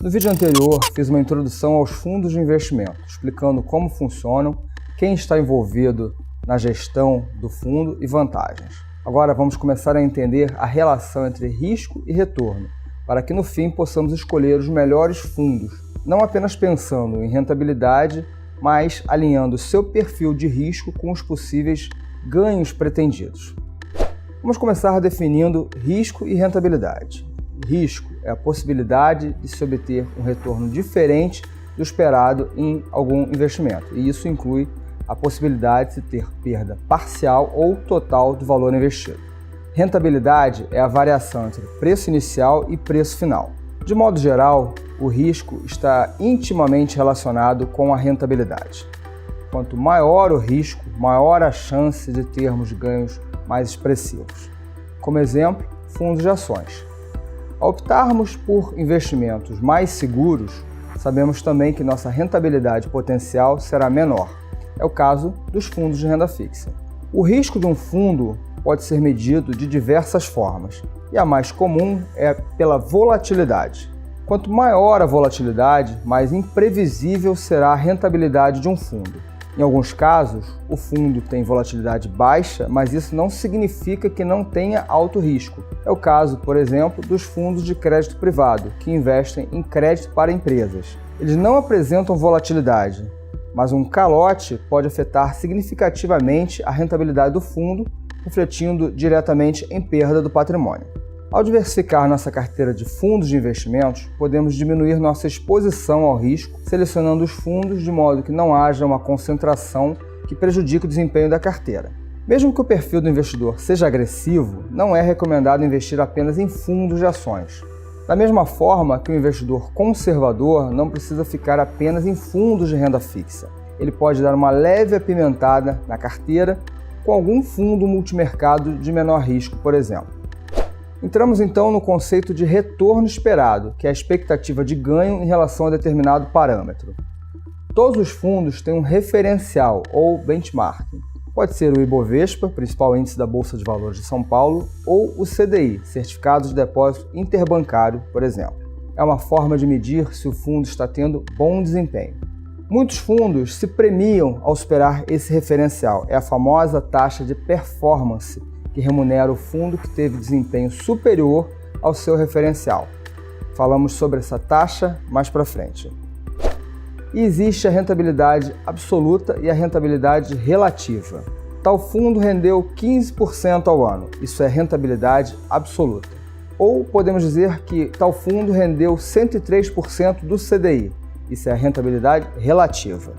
No vídeo anterior, fiz uma introdução aos fundos de investimento, explicando como funcionam, quem está envolvido na gestão do fundo e vantagens. Agora vamos começar a entender a relação entre risco e retorno, para que no fim possamos escolher os melhores fundos, não apenas pensando em rentabilidade, mas alinhando seu perfil de risco com os possíveis ganhos pretendidos. Vamos começar definindo risco e rentabilidade. Risco é a possibilidade de se obter um retorno diferente do esperado em algum investimento, e isso inclui a possibilidade de ter perda parcial ou total do valor investido. Rentabilidade é a variação entre preço inicial e preço final. De modo geral, o risco está intimamente relacionado com a rentabilidade. Quanto maior o risco, maior a chance de termos ganhos mais expressivos. Como exemplo, fundos de ações. Ao optarmos por investimentos mais seguros, sabemos também que nossa rentabilidade potencial será menor. É o caso dos fundos de renda fixa. O risco de um fundo pode ser medido de diversas formas, e a mais comum é pela volatilidade. Quanto maior a volatilidade, mais imprevisível será a rentabilidade de um fundo. Em alguns casos, o fundo tem volatilidade baixa, mas isso não significa que não tenha alto risco. É o caso, por exemplo, dos fundos de crédito privado, que investem em crédito para empresas. Eles não apresentam volatilidade, mas um calote pode afetar significativamente a rentabilidade do fundo, refletindo diretamente em perda do patrimônio. Ao diversificar nossa carteira de fundos de investimentos, podemos diminuir nossa exposição ao risco, selecionando os fundos de modo que não haja uma concentração que prejudique o desempenho da carteira. Mesmo que o perfil do investidor seja agressivo, não é recomendado investir apenas em fundos de ações. Da mesma forma que o investidor conservador não precisa ficar apenas em fundos de renda fixa. Ele pode dar uma leve apimentada na carteira com algum fundo multimercado de menor risco, por exemplo. Entramos então no conceito de retorno esperado, que é a expectativa de ganho em relação a determinado parâmetro. Todos os fundos têm um referencial ou benchmarking. Pode ser o Ibovespa, principal índice da Bolsa de Valores de São Paulo, ou o CDI, Certificado de Depósito Interbancário, por exemplo. É uma forma de medir se o fundo está tendo bom desempenho. Muitos fundos se premiam ao superar esse referencial. É a famosa taxa de performance, que remunera o fundo que teve desempenho superior ao seu referencial. Falamos sobre essa taxa mais para frente. E existe a rentabilidade absoluta e a rentabilidade relativa. Tal fundo rendeu 15% ao ano, isso é rentabilidade absoluta. Ou podemos dizer que tal fundo rendeu 103% do CDI, isso é a rentabilidade relativa.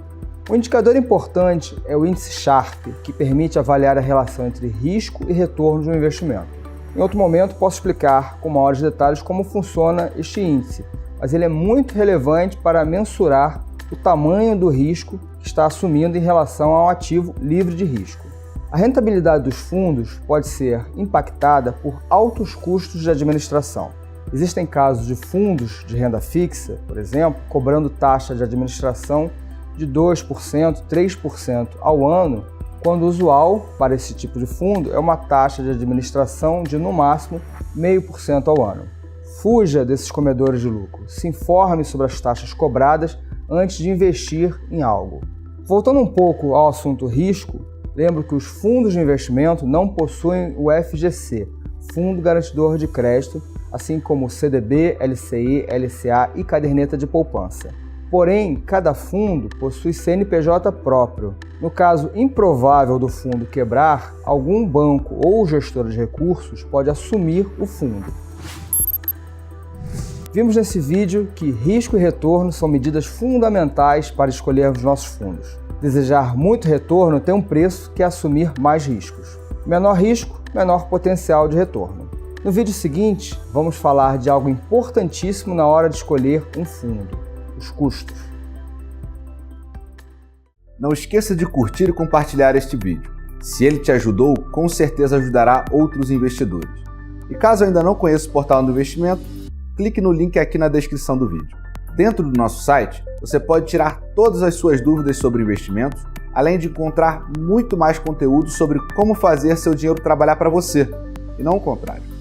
Um indicador importante é o índice Sharpe, que permite avaliar a relação entre risco e retorno de um investimento. Em outro momento posso explicar com maiores detalhes como funciona este índice, mas ele é muito relevante para mensurar o tamanho do risco que está assumindo em relação ao ativo livre de risco. A rentabilidade dos fundos pode ser impactada por altos custos de administração. Existem casos de fundos de renda fixa, por exemplo, cobrando taxa de administração de 2%, 3% ao ano, quando o usual para esse tipo de fundo é uma taxa de administração de no máximo 0,5% ao ano. Fuja desses comedores de lucro, se informe sobre as taxas cobradas antes de investir em algo. Voltando um pouco ao assunto risco, lembro que os fundos de investimento não possuem o FGC, Fundo Garantidor de Crédito, assim como o CDB, LCI, LCA e caderneta de poupança. Porém, cada fundo possui CNPJ próprio. No caso improvável do fundo quebrar, algum banco ou gestor de recursos pode assumir o fundo. Vimos nesse vídeo que risco e retorno são medidas fundamentais para escolhermos nossos fundos. Desejar muito retorno tem um preço que é assumir mais riscos. Menor risco, menor potencial de retorno. No vídeo seguinte, vamos falar de algo importantíssimo na hora de escolher um fundo: os custos. Não esqueça de curtir e compartilhar este vídeo. Se ele te ajudou, com certeza ajudará outros investidores. E caso ainda não conheça o Portal do Investimento, clique no link aqui na descrição do vídeo. Dentro do nosso site, você pode tirar todas as suas dúvidas sobre investimentos, além de encontrar muito mais conteúdo sobre como fazer seu dinheiro trabalhar para você, e não o contrário.